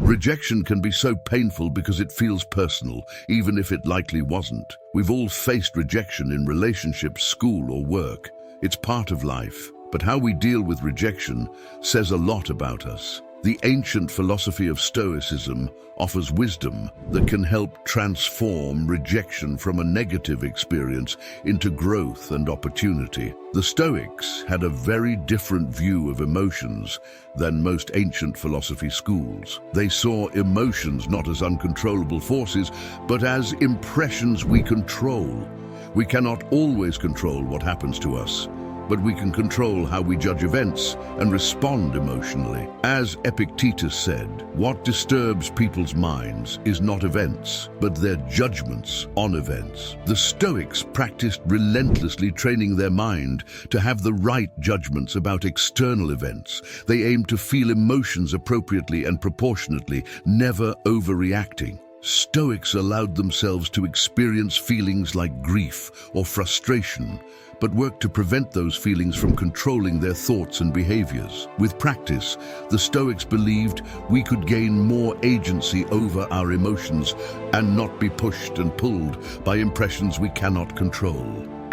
Rejection can be so painful because it feels personal, even if it likely wasn't. We've all faced rejection in relationships, school, or work. It's part of life. But how we deal with rejection says a lot about us. The ancient philosophy of Stoicism offers wisdom that can help transform rejection from a negative experience into growth and opportunity. The Stoics had a very different view of emotions than most ancient philosophy schools. They saw emotions not as uncontrollable forces, but as impressions we control. We cannot always control what happens to us, but we can control how we judge events and respond emotionally. As Epictetus said, what disturbs people's minds is not events, but their judgments on events. The Stoics practiced relentlessly training their mind to have the right judgments about external events. They aimed to feel emotions appropriately and proportionately, never overreacting. Stoics allowed themselves to experience feelings like grief or frustration, but worked to prevent those feelings from controlling their thoughts and behaviors. With practice, the Stoics believed we could gain more agency over our emotions and not be pushed and pulled by impressions we cannot control.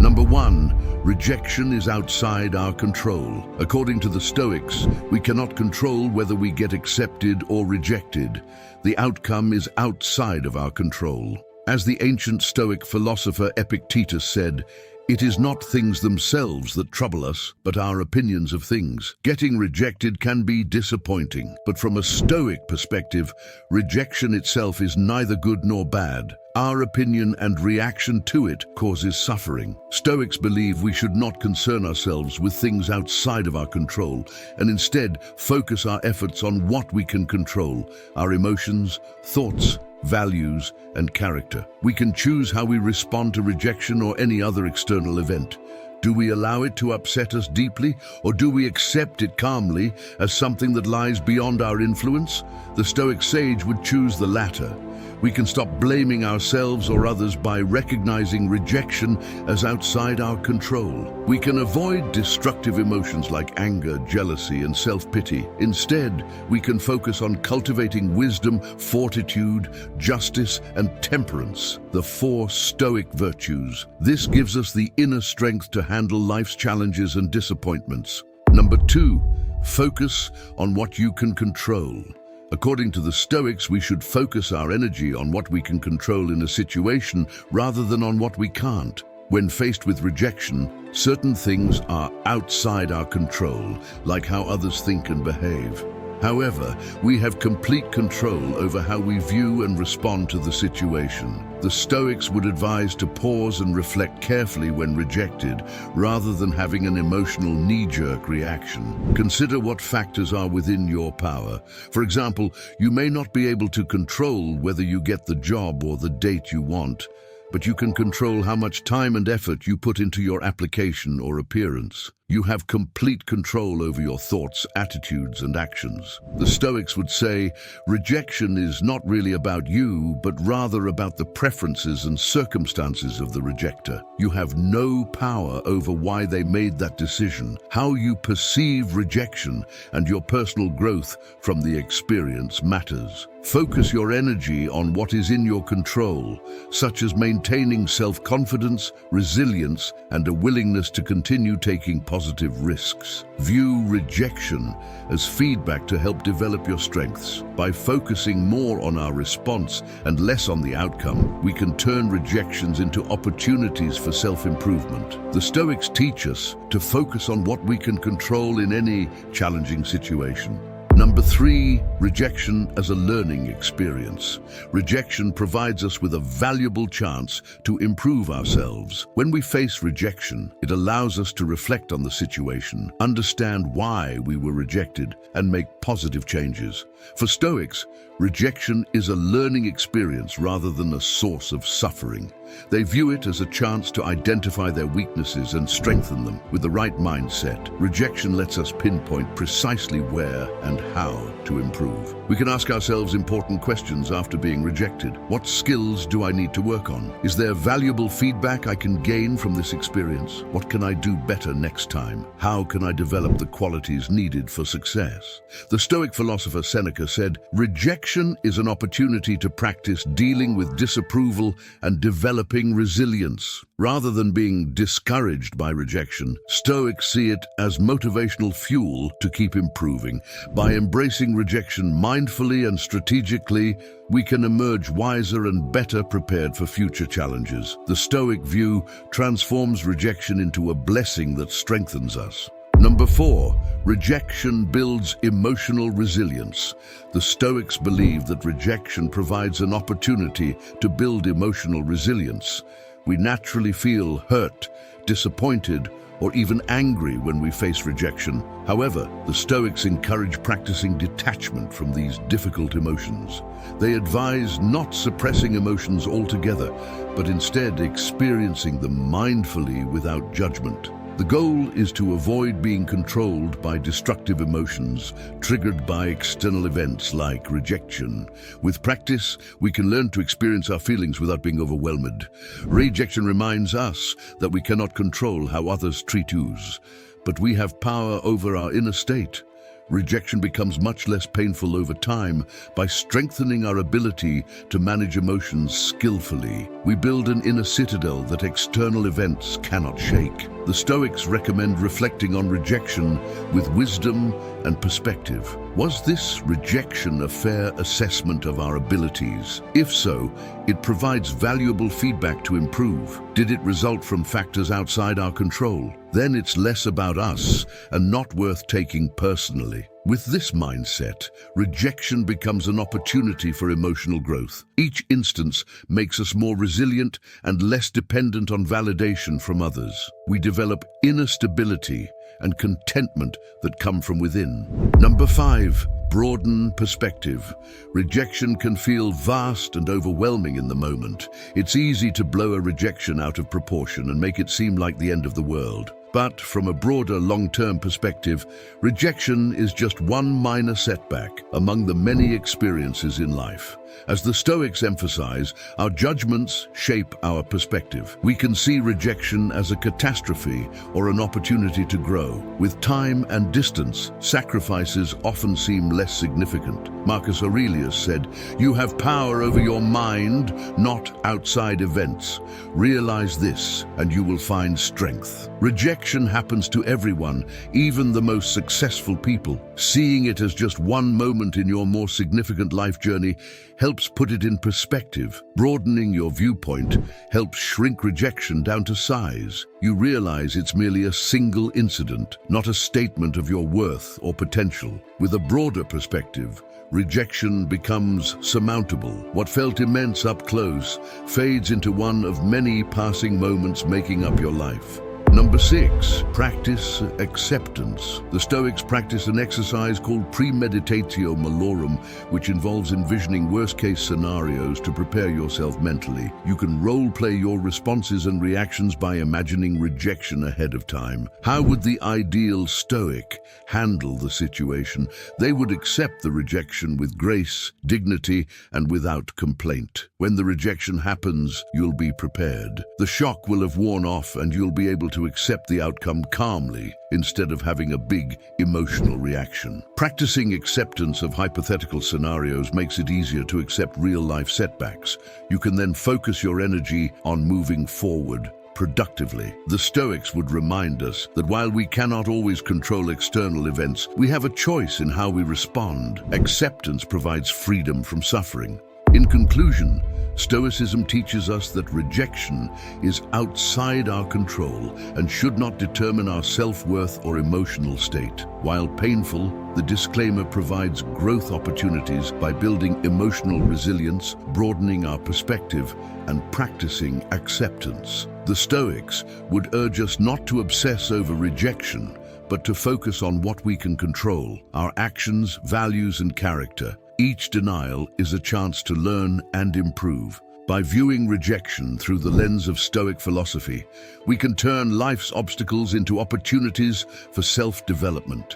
Number 1, rejection is outside our control. According to the Stoics, we cannot control whether we get accepted or rejected. The outcome is outside of our control. As the ancient Stoic philosopher Epictetus said, "It is not things themselves that trouble us, but our opinions of things." Getting rejected can be disappointing, but from a Stoic perspective, rejection itself is neither good nor bad. Our opinion and reaction to it causes suffering. Stoics believe we should not concern ourselves with things outside of our control, and instead focus our efforts on what we can control: our emotions, thoughts, values, and character. We can choose how we respond to rejection or any other external event. Do we allow it to upset us deeply, or do we accept it calmly as something that lies beyond our influence? The Stoic sage would choose the latter. We can stop blaming ourselves or others by recognizing rejection as outside our control. We can avoid destructive emotions like anger, jealousy, and self-pity. Instead, we can focus on cultivating wisdom, fortitude, justice, and temperance, the 4 Stoic virtues. This gives us the inner strength to handle life's challenges and disappointments. Number 2, focus on what you can control. According to the Stoics, we should focus our energy on what we can control in a situation rather than on what we can't. When faced with rejection, certain things are outside our control, like how others think and behave. However, we have complete control over how we view and respond to the situation. The Stoics would advise to pause and reflect carefully when rejected, rather than having an emotional knee-jerk reaction. Consider what factors are within your power. For example, you may not be able to control whether you get the job or the date you want, but you can control how much time and effort you put into your application or appearance. You have complete control over your thoughts, attitudes, and actions. The Stoics would say, rejection is not really about you, but rather about the preferences and circumstances of the rejecter. You have no power over why they made that decision. How you perceive rejection and your personal growth from the experience matters. Focus your energy on what is in your control, such as maintaining self-confidence, resilience, and a willingness to continue taking positive risks. View rejection as feedback to help develop your strengths. By focusing more on our response and less on the outcome, we can turn rejections into opportunities for self-improvement. The Stoics teach us to focus on what we can control in any challenging situation. Number 3, rejection as a learning experience. Rejection provides us with a valuable chance to improve ourselves. When we face rejection, it allows us to reflect on the situation, understand why we were rejected, and make positive changes. For Stoics, rejection is a learning experience rather than a source of suffering. They view it as a chance to identify their weaknesses and strengthen them. With the right mindset, rejection lets us pinpoint precisely where and how to improve. We can ask ourselves important questions after being rejected. What skills do I need to work on? Is there valuable feedback I can gain from this experience? What can I do better next time? How can I develop the qualities needed for success? The Stoic philosopher Seneca said, "Rejection is an opportunity to practice dealing with disapproval and developing resilience." Rather than being discouraged by rejection, Stoics see it as motivational fuel to keep improving. By embracing rejection mindfully and strategically, we can emerge wiser and better prepared for future challenges. The Stoic view transforms rejection into a blessing that strengthens us. Number 4, rejection builds emotional resilience. The Stoics believe that rejection provides an opportunity to build emotional resilience. We naturally feel hurt, disappointed, or even angry when we face rejection. However, the Stoics encourage practicing detachment from these difficult emotions. They advise not suppressing emotions altogether, but instead experiencing them mindfully without judgment. The goal is to avoid being controlled by destructive emotions triggered by external events like rejection. With practice, we can learn to experience our feelings without being overwhelmed. Rejection reminds us that we cannot control how others treat us, but we have power over our inner state. Rejection becomes much less painful over time by strengthening our ability to manage emotions skillfully. We build an inner citadel that external events cannot shake. The Stoics recommend reflecting on rejection with wisdom and perspective. Was this rejection a fair assessment of our abilities? If so, it provides valuable feedback to improve. Did it result from factors outside our control? Then it's less about us and not worth taking personally. With this mindset, rejection becomes an opportunity for emotional growth. Each instance makes us more resilient and less dependent on validation from others. We develop inner stability and contentment that come from within. Number 5, broaden perspective. Rejection can feel vast and overwhelming in the moment. It's easy to blow a rejection out of proportion and make it seem like the end of the world. But from a broader long-term perspective, rejection is just one minor setback among the many experiences in life. As the Stoics emphasize, our judgments shape our perspective. We can see rejection as a catastrophe or an opportunity to grow. With time and distance, sacrifices often seem less significant. Marcus Aurelius said, "You have power over your mind, not outside events. Realize this, and you will find strength." Rejection happens to everyone, even the most successful people. Seeing it as just one moment in your more significant life journey helps put it in perspective. Broadening your viewpoint helps shrink rejection down to size. You realize it's merely a single incident, not a statement of your worth or potential. With a broader perspective, rejection becomes surmountable. What felt immense up close fades into one of many passing moments making up your life. Number 6, practice acceptance. The Stoics practice an exercise called premeditatio malorum, which involves envisioning worst-case scenarios to prepare yourself mentally. You can role-play your responses and reactions by imagining rejection ahead of time. How would the ideal Stoic handle the situation? They would accept the rejection with grace, dignity, and without complaint. When the rejection happens, you'll be prepared. The shock will have worn off and you'll be able to accept the outcome calmly instead of having a big emotional reaction. Practicing acceptance of hypothetical scenarios makes it easier to accept real-life setbacks. You can then focus your energy on moving forward productively. The Stoics would remind us that while we cannot always control external events, we have a choice in how we respond. Acceptance provides freedom from suffering. In conclusion, Stoicism teaches us that rejection is outside our control and should not determine our self-worth or emotional state. While painful, the disclaimer provides growth opportunities by building emotional resilience, broadening our perspective, and practicing acceptance. The Stoics would urge us not to obsess over rejection, but to focus on what we can control, our actions, values, and character. Each denial is a chance to learn and improve. By viewing rejection through the lens of Stoic philosophy, we can turn life's obstacles into opportunities for self-development.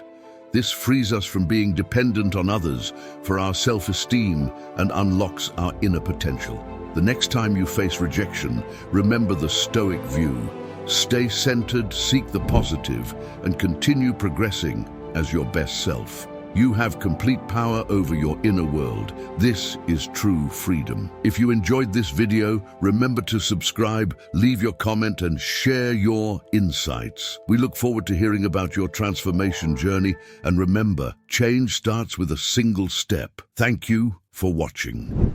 This frees us from being dependent on others for our self-esteem and unlocks our inner potential. The next time you face rejection, remember the Stoic view. Stay centered, seek the positive, and continue progressing as your best self. You have complete power over your inner world. This is true freedom. If you enjoyed this video, remember to subscribe, leave your comment, and share your insights. We look forward to hearing about your transformation journey, and remember, change starts with a single step. Thank you for watching.